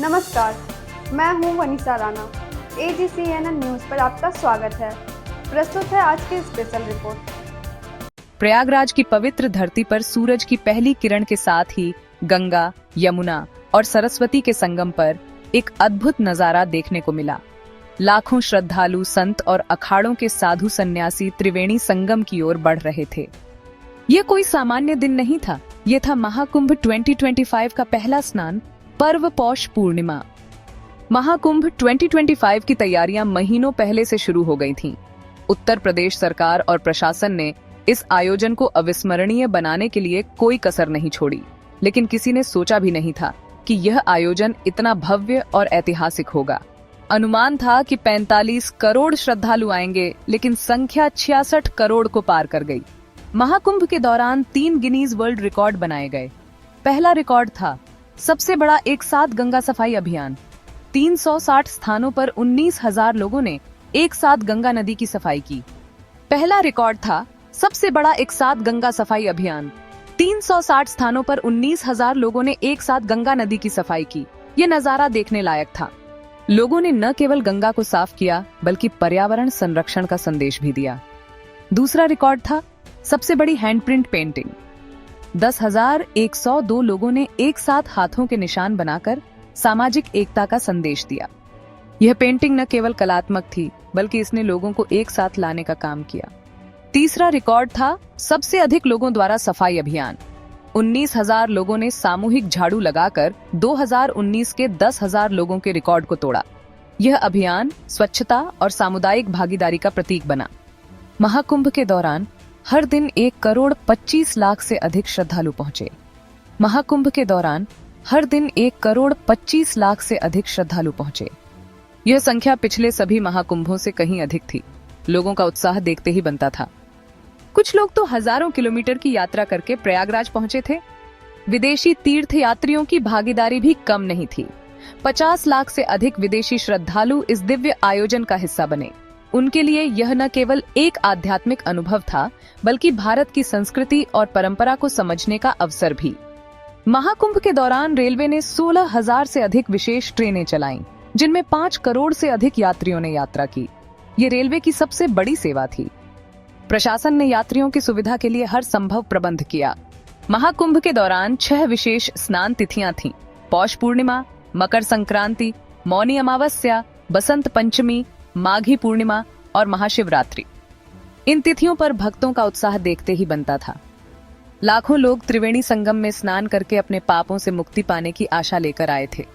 नमस्कार, मैं हूं वनीसा राणा। AGCNN न्यूज़ पर आपका स्वागत है। प्रस्तुत है आज की स्पेशल रिपोर्ट। प्रयागराज की पवित्र धरती पर सूरज की पहली किरण के साथ ही गंगा, यमुना और सरस्वती के संगम पर एक अद्भुत नजारा देखने को मिला। लाखों श्रद्धालु, संत और अखाड़ों के साधु सन्यासी त्रिवेणी संगम की ओर बढ़ रहे थे। यह कोई सामान्य दिन नहीं था, यह था महाकुंभ 2025 का पहला स्नान, पर्व पौष पूर्णिमा। महाकुंभ 2025 की तैयारियां महीनों पहले से शुरू हो गई थीं। उत्तर प्रदेश सरकार और प्रशासन ने इस आयोजन को अविस्मरणीय बनाने के लिए कोई कसर नहीं छोड़ी, लेकिन किसी ने सोचा भी नहीं था कि यह आयोजन इतना भव्य और ऐतिहासिक होगा। अनुमान था कि 45 करोड़ श्रद्धालु आएंगे, लेकिन संख्या 66 करोड़ को पार कर गई। महाकुंभ के दौरान 3 गिनीज वर्ल्ड रिकॉर्ड बनाए गए। पहला रिकॉर्ड था सबसे बड़ा एक साथ गंगा सफाई अभियान। 360 स्थानों पर 19,000 लोगों ने एक साथ गंगा नदी की सफाई की। पहला रिकॉर्ड था सबसे बड़ा एक साथ गंगा सफाई अभियान। 360 स्थानों पर 19,000 लोगों ने एक साथ गंगा नदी की सफाई की। ये नजारा देखने लायक था। लोगों ने न केवल गंगा को साफ किया, बल्कि पर्यावरण संरक्षण का संदेश भी दिया। दूसरा रिकॉर्ड था सबसे बड़ी हैंडप्रिंट पेंटिंग। 10,102 लोगों ने एक साथ हाथों के निशान बनाकर सामाजिक एकता का संदेश दिया। यह पेंटिंग न केवल कलात्मक थी, बल्कि इसने लोगों को एक साथ लाने का काम किया। तीसरा रिकॉर्ड था सबसे अधिक लोगों द्वारा सफाई अभियान। 19,000 लोगों ने सामूहिक झाड़ू लगाकर 2019 के 10,000 लोगों के रिकॉर्ड को तोड़ा। यह अभियान स्वच्छता और सामुदायिक भागीदारी का प्रतीक बना। महाकुंभ के दौरान हर दिन 1 करोड़ 25 लाख से अधिक श्रद्धालु पहुंचे। महाकुंभ के दौरान हर दिन 1 करोड़ 25 लाख से अधिक श्रद्धालु पहुंचे। यह संख्या पिछले सभी महाकुंभों से कहीं अधिक थी। लोगों का उत्साह देखते ही बनता था। कुछ लोग तो हजारों किलोमीटर की यात्रा करके प्रयागराज पहुंचे थे। विदेशी तीर्थयात्रियों की भागीदारी भी कम नहीं थी। 50 लाख से अधिक विदेशी श्रद्धालु इस दिव्य आयोजन का हिस्सा बने। उनके लिए यह न केवल एक आध्यात्मिक अनुभव था, बल्कि भारत की संस्कृति और परंपरा को समझने का अवसर भी। महाकुंभ के दौरान रेलवे ने 16,000 से अधिक विशेष ट्रेनें चलाईं, जिनमें 5 करोड़ से अधिक यात्रियों ने यात्रा की। ये रेलवे की सबसे बड़ी सेवा थी। प्रशासन ने यात्रियों की सुविधा के लिए हर संभव प्रबंध किया। महाकुंभ के दौरान 6 विशेष स्नान तिथियां थीं: पौष पूर्णिमा, मकर संक्रांति, मौनी अमावस्या, बसंत पंचमी, माघी पूर्णिमा और महाशिवरात्रि। इन तिथियों पर भक्तों का उत्साह देखते ही बनता था। लाखों लोग त्रिवेणी संगम में स्नान करके अपने पापों से मुक्ति पाने की आशा लेकर आए थे।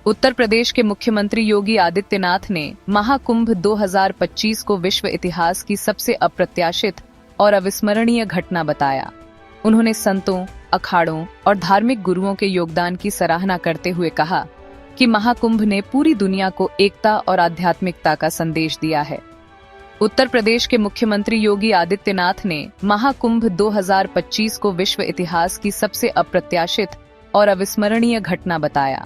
उत्तर प्रदेश के मुख्यमंत्री योगी आदित्यनाथ ने महाकुंभ 2025 को विश्व इतिहास की सबसे अप्रत्याशित और अविस्मरणीय घटना बताया। उन्होंने संतों, अखाड़ों और धार्मिक गुरुओं के योगदान की सराहना करते हुए कहा कि महाकुंभ ने पूरी दुनिया को एकता और आध्यात्मिकता का संदेश दिया है। उत्तर प्रदेश के मुख्यमंत्री योगी आदित्यनाथ ने महाकुंभ 2025 को विश्व इतिहास की सबसे अप्रत्याशित और अविस्मरणीय घटना बताया।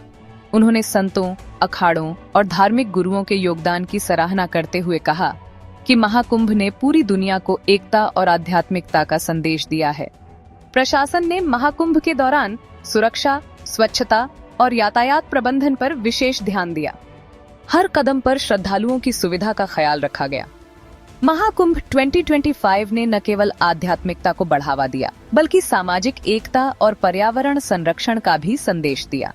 उन्होंने संतों, अखाड़ों और धार्मिक गुरुओं के योगदान की सराहना करते हुए कहा कि महाकुंभ ने पूरी दुनिया को एकता और आध्यात्मिकता का संदेश दिया है। प्रशासन ने महाकुंभ के दौरान सुरक्षा, स्वच्छता और यातायात प्रबंधन पर विशेष ध्यान दिया। हर कदम पर श्रद्धालुओं की सुविधा का ख्याल रखा गया। महाकुंभ 2025 ने न केवल आध्यात्मिकता को बढ़ावा दिया, बल्कि सामाजिक एकता और पर्यावरण संरक्षण का भी संदेश दिया।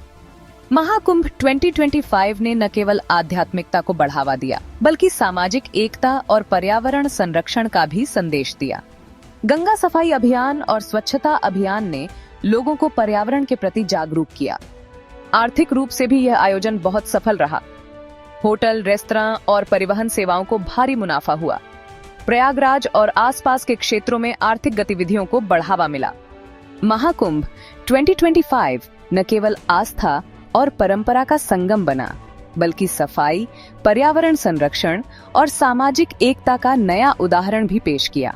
महाकुंभ 2025 ने न केवल आध्यात्मिकता को बढ़ावा दिया, बल्कि सामाजिक एकता और पर्यावरण संरक्षण का भी संदेश दिया। गंगा सफाई अभियान और स्वच्छता अभियान ने लोगों को पर्यावरण के प्रति जागरूक किया। आर्थिक रूप से भी यह आयोजन बहुत सफल रहा। होटल, रेस्तरां और परिवहन सेवाओं को भारी मुनाफा हुआ। प्रयागराज और आसपास के क्षेत्रों में आर्थिक गतिविधियों को बढ़ावा मिला। महाकुंभ 2025 न केवल आस्था और परंपरा का संगम बना, बल्कि सफाई, पर्यावरण संरक्षण और सामाजिक एकता का नया उदाहरण भी पेश किया।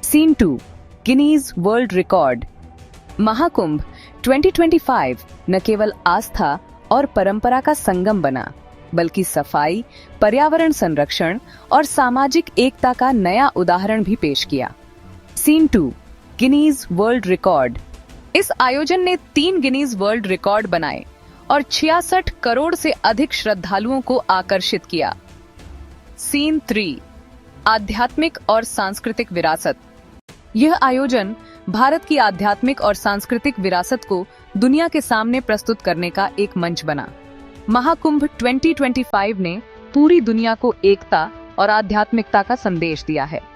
Scene 2 Guinness world record. Mahakumbh 2025 न केवल आस्था और परंपरा का संगम बना, बल्कि सफाई, पर्यावरण संरक्षण और सामाजिक एकता का नया उदाहरण भी पेश किया। Scene 2 Guinness world record. इस आयोजन ने 3 गिनीज वर्ल्ड रिकॉर्ड बनाए और 66 करोड़ से अधिक श्रद्धालुओं को आकर्षित किया। सीन 3, आध्यात्मिक और सांस्कृतिक विरासत। यह आयोजन भारत की आध्यात्मिक और सांस्कृतिक विरासत को दुनिया के सामने प्रस्तुत करने का एक मंच बना। महाकुंभ 2025 ने पूरी दुनिया को एकता और आध्यात्मिकता का संदेश दिया है।